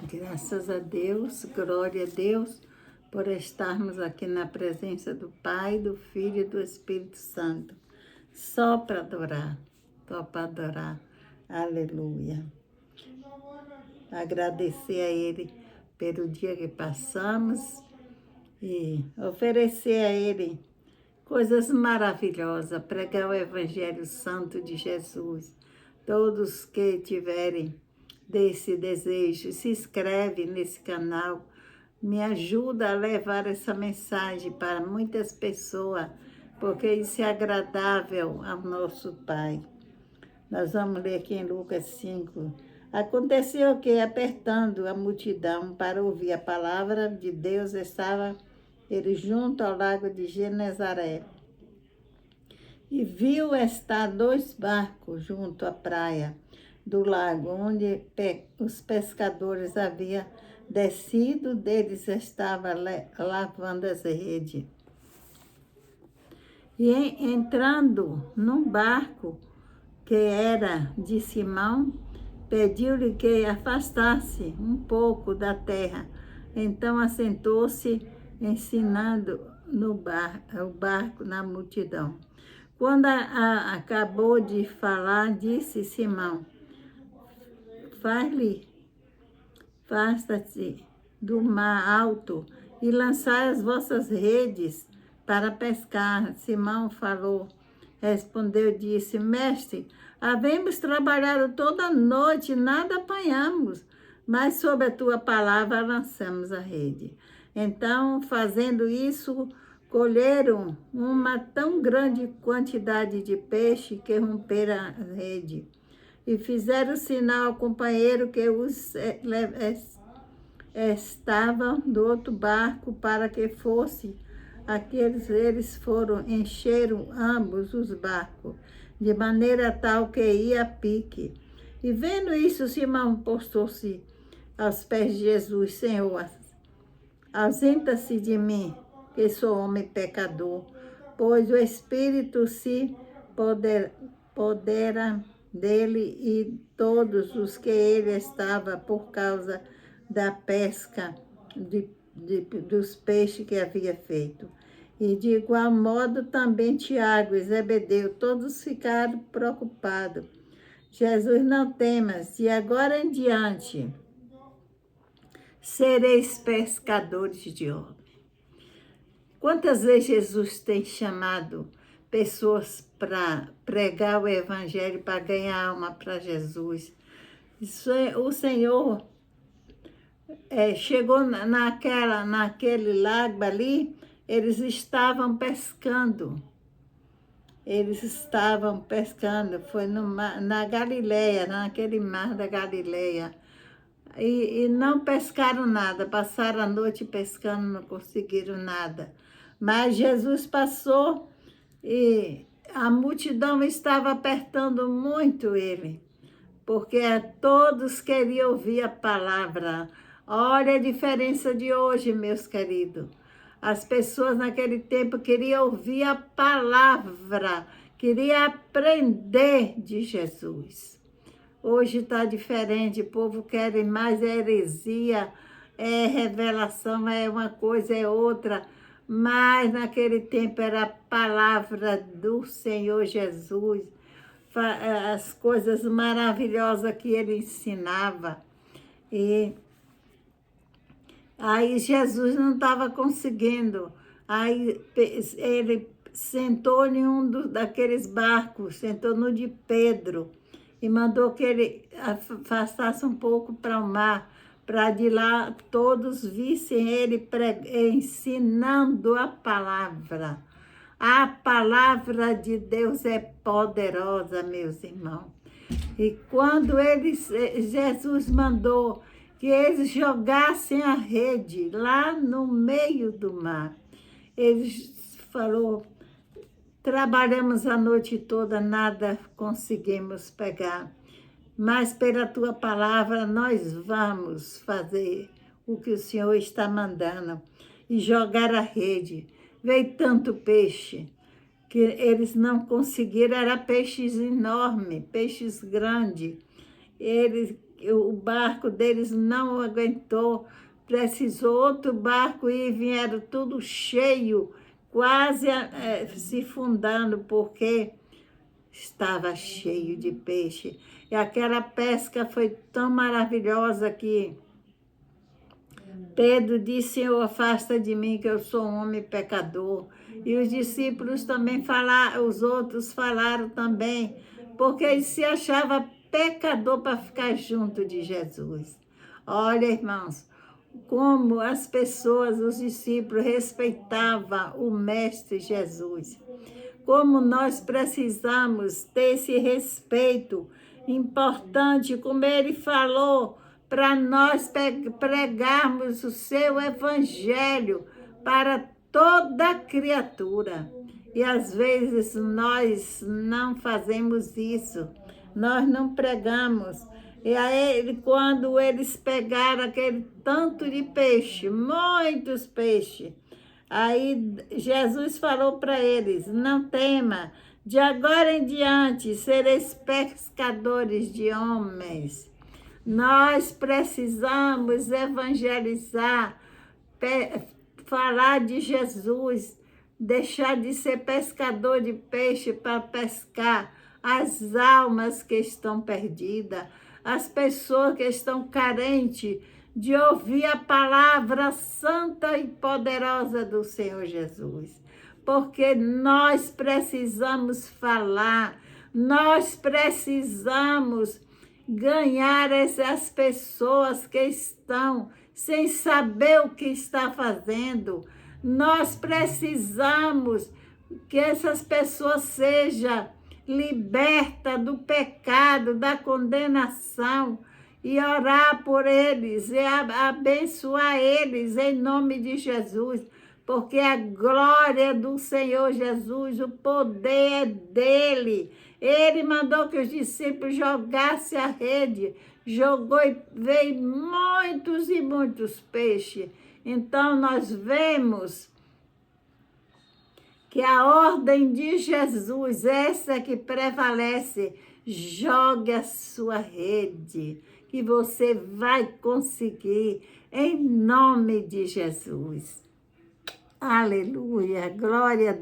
Graças a Deus, glória a Deus, por estarmos aqui na presença do Pai, do Filho e do Espírito Santo. Só para adorar, só para adorar. Aleluia. Agradecer a Ele pelo dia que passamos e oferecer a Ele coisas maravilhosas, pregar o Evangelho Santo de Jesus. Todos que tiverem desse desejo, se inscreve nesse canal, me ajuda a levar essa mensagem para muitas pessoas, porque isso é agradável ao nosso Pai. Nós vamos ler aqui em Lucas 5. Aconteceu que, apertando a multidão para ouvir a palavra de Deus, estava ele junto ao lago de Genezaré. E viu estar 2 barcos junto à praia do lago, onde os pescadores haviam descido, deles estava lavando as redes. E entrando num barco que era de Simão, pediu-lhe que afastasse um pouco da terra. Então assentou-se, ensinando o barco na multidão. Quando acabou de falar, disse Simão: Afasta-te do mar alto e lançai as vossas redes para pescar. Simão respondeu e disse: Mestre, havemos trabalhado toda a noite e nada apanhamos, mas sob a tua palavra lançamos a rede. Então, fazendo isso, colheram uma tão grande quantidade de peixe que romperam a rede. E fizeram sinal ao companheiro que os estavam do outro barco para que fosse. Eles encheram ambos os barcos, de maneira tal que ia a pique. E vendo isso, Simão postou-se aos pés de Jesus: Senhor, ausenta-se de mim, que sou homem pecador, pois o Espírito se podera dele e todos os que ele estava por causa da pesca dos peixes que havia feito. E de igual modo também Tiago e Zebedeu, todos ficaram preocupados. Jesus, não temas, de agora em diante sereis pescadores de homens. Quantas vezes Jesus tem chamado pessoas para pregar o Evangelho, para ganhar alma para Jesus? O Senhor chegou naquele lago ali, eles estavam pescando. Foi na Galileia, naquele mar da Galileia. E não pescaram nada, passaram a noite pescando, não conseguiram nada. Mas Jesus passou e a multidão estava apertando muito ele, porque todos queriam ouvir a palavra. Olha a diferença de hoje, meus queridos. As pessoas naquele tempo queriam ouvir a palavra, queriam aprender de Jesus. Hoje está diferente, o povo quer mais heresia, revelação, uma coisa, é outra. Mas naquele tempo era a palavra do Senhor Jesus, as coisas maravilhosas que ele ensinava. E aí Jesus não estava conseguindo. Aí ele sentou em daqueles barcos, sentou no de Pedro, e mandou que ele afastasse um pouco para o mar, para de lá todos vissem ele ensinando a palavra. A palavra de Deus é poderosa, meus irmãos. E quando Jesus mandou que eles jogassem a rede lá no meio do mar, eles falou: trabalhamos a noite toda, nada conseguimos pegar, mas pela tua palavra nós vamos fazer o que o Senhor está mandando e jogar a rede. Veio tanto peixe que eles não conseguiram, eram peixes enormes, peixes grandes. Eles o barco deles não aguentou, precisou outro barco ir, vieram tudo cheio, quase se fundando, porque estava cheio de peixe. E aquela pesca foi tão maravilhosa que Pedro disse: Senhor, afasta de mim, que eu sou um homem pecador. E os discípulos também falaram, os outros falaram também, porque eles se achavam pecador para ficar junto de Jesus. Olha, irmãos, como as pessoas, os discípulos, respeitavam o Mestre Jesus. Como nós precisamos ter esse respeito importante, como ele falou, para nós pregarmos o seu evangelho para toda criatura. E às vezes nós não fazemos isso, nós não pregamos. E aí, quando eles pegaram aquele tanto de peixe, muitos peixes, aí Jesus falou para eles: não tema, de agora em diante sereis pescadores de homens. Nós precisamos evangelizar, falar de Jesus, deixar de ser pescador de peixe para pescar as almas que estão perdidas, as pessoas que estão carentes de ouvir a palavra santa e poderosa do Senhor Jesus. Porque nós precisamos falar, nós precisamos ganhar essas pessoas que estão sem saber o que está fazendo. Nós precisamos que essas pessoas sejam libertas do pecado, da condenação, e orar por eles, e abençoar eles em nome de Jesus, porque a glória do Senhor Jesus, o poder é dele. Ele mandou que os discípulos jogassem a rede, jogou e veio muitos e muitos peixes. Então nós vemos que a ordem de Jesus, essa que prevalece, jogue a sua rede, que você vai conseguir, em nome de Jesus. Aleluia, glória a Deus.